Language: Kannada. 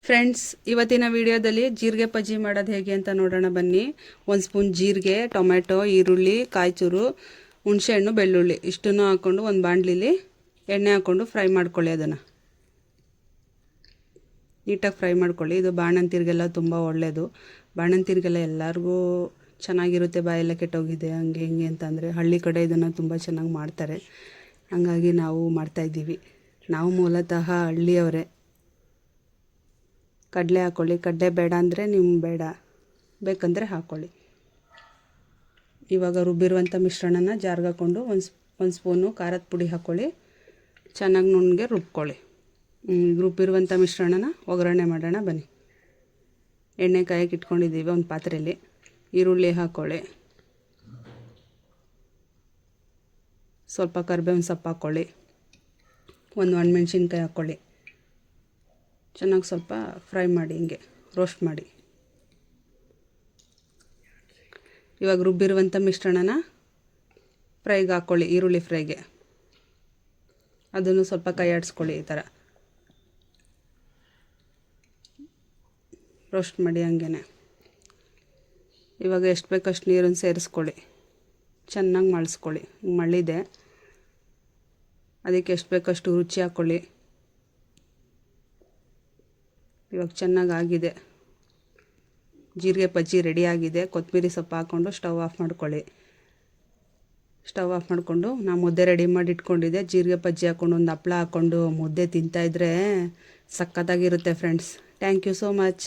ಫ್ರೆಂಡ್ಸ್, ಇವತ್ತಿನ ವಿಡಿಯೋದಲ್ಲಿ ಜೀರಿಗೆ ಬಜ್ಜಿ ಮಾಡೋದು ಹೇಗೆ ಅಂತ ನೋಡೋಣ ಬನ್ನಿ. 1 ಸ್ಪೂನ್ ಜೀರಿಗೆ, ಟೊಮೆಟೊ, ಈರುಳ್ಳಿ, ಕಾಯಿಚೂರು, ಹುಣಸೆಹಣ್ಣು, ಬೆಳ್ಳುಳ್ಳಿ ಇಷ್ಟನ್ನು ಹಾಕ್ಕೊಂಡು ಒಂದು ಬಾಣಲಿಲಿ ಎಣ್ಣೆ ಹಾಕ್ಕೊಂಡು ಫ್ರೈ ಮಾಡ್ಕೊಳ್ಳಿ. ಅದನ್ನು ನೀಟಾಗಿ ಫ್ರೈ ಮಾಡ್ಕೊಳ್ಳಿ. ಇದು ಬಾಣಂತಿರಿಗೆಲ್ಲ ತುಂಬ ಒಳ್ಳೆಯದು. ಬಾಣಂತಿರಿಗೆಲ್ಲ ಎಲ್ಲರಿಗೂ ಚೆನ್ನಾಗಿರುತ್ತೆ. ಬಾಯೆಲ್ಲ ಕೆಟ್ಟೋಗಿದೆ ಹಂಗೆ ಹಿಂಗೆ ಅಂತಂದರೆ ಹಳ್ಳಿ ಕಡೆ ಇದನ್ನು ತುಂಬ ಚೆನ್ನಾಗಿ ಮಾಡ್ತಾರೆ. ಹಾಗಾಗಿ ನಾವು ಮಾಡ್ತಾಯಿದ್ದೀವಿ. ನಾವು ಮೂಲತಃ ಹಳ್ಳಿಯವರೇ. ಕಡಲೆ ಹಾಕ್ಕೊಳ್ಳಿ. ಕಡಲೆ ಬೇಡ ಅಂದರೆ ನಿಮ್ಮ ಬೇಡ, ಬೇಕಂದರೆ ಹಾಕ್ಕೊಳ್ಳಿ. ಇವಾಗ ರುಬ್ಬಿರುವಂಥ ಮಿಶ್ರಣನ ಜಾರ್ಗೆ ಹಾಕ್ಕೊಂಡು ಒಂದು ಸ್ಪೂನು ಖಾರದ ಪುಡಿ ಹಾಕ್ಕೊಳ್ಳಿ. ಚೆನ್ನಾಗಿ ನುಣ್ಣಗೆ ರುಬ್ಕೊಳ್ಳಿ. ರುಬ್ಬಿರುವಂಥ ಮಿಶ್ರಣನ ಒಗ್ಗರಣೆ ಮಾಡೋಣ ಬನ್ನಿ. ಎಣ್ಣೆ ಕಾಯಕ್ಕೆ ಇಟ್ಕೊಂಡಿದ್ದೀವಿ ಒಂದು ಪಾತ್ರೆಯಲ್ಲಿ. ಈರುಳ್ಳಿ ಹಾಕ್ಕೊಳ್ಳಿ. ಸ್ವಲ್ಪ ಕರಿಬೇವಿನ ಸೊಪ್ಪು ಹಾಕ್ಕೊಳ್ಳಿ. ಒಂದು ಒಣಮೆಣ್ಸಿನ್ಕಾಯಿ ಹಾಕ್ಕೊಳ್ಳಿ. ಚೆನ್ನಾಗಿ ಸ್ವಲ್ಪ ಫ್ರೈ ಮಾಡಿ, ಹಿಂಗೆ ರೋಸ್ಟ್ ಮಾಡಿ. ಇವಾಗ ರುಬ್ಬಿರುವಂಥ ಮಿಶ್ರಣನ ಫ್ರೈಗೆ ಹಾಕ್ಕೊಳ್ಳಿ. ಈರುಳ್ಳಿ ಫ್ರೈಗೆ ಅದನ್ನು ಸ್ವಲ್ಪ ಕೈ ಆಡಿಸ್ಕೊಳ್ಳಿ. ಈ ಥರ ರೋಸ್ಟ್ ಮಾಡಿ ಹಂಗೆ. ಇವಾಗ ಎಷ್ಟು ಬೇಕಷ್ಟು ನೀರನ್ನು ಸೇರಿಸ್ಕೊಳ್ಳಿ. ಚೆನ್ನಾಗಿ ಮಳಿಸ್ಕೊಳ್ಳಿ. ಮಳ್ಳಿದೆ, ಅದಕ್ಕೆ ಎಷ್ಟು ಬೇಕಷ್ಟು ರುಚಿ ಹಾಕ್ಕೊಳ್ಳಿ. ಇವಾಗ ಚೆನ್ನಾಗಿ ಆಗಿದೆ. ಜೀರಿಗೆ ಬಜ್ಜಿ ರೆಡಿಯಾಗಿದೆ. ಕೊತ್ತಂಬರಿ ಸೊಪ್ಪು ಹಾಕ್ಕೊಂಡು ಸ್ಟವ್ ಆಫ್ ಮಾಡ್ಕೊಳ್ಳಿ. ಸ್ಟವ್ ಆಫ್ ಮಾಡಿಕೊಂಡು ನಾನು ಮುದ್ದೆ ರೆಡಿ ಮಾಡಿ ಇಟ್ಕೊಂಡಿದ್ದೆ. ಜೀರಿಗೆ ಬಜ್ಜಿ ಹಾಕ್ಕೊಂಡು ಒಂದು ಹಪ್ಪಳ ಹಾಕ್ಕೊಂಡು ಮುದ್ದೆ ತಿಂತಾಯಿದ್ರೆ ಸಖತ್ತಾಗಿರುತ್ತೆ friends. Thank you so much.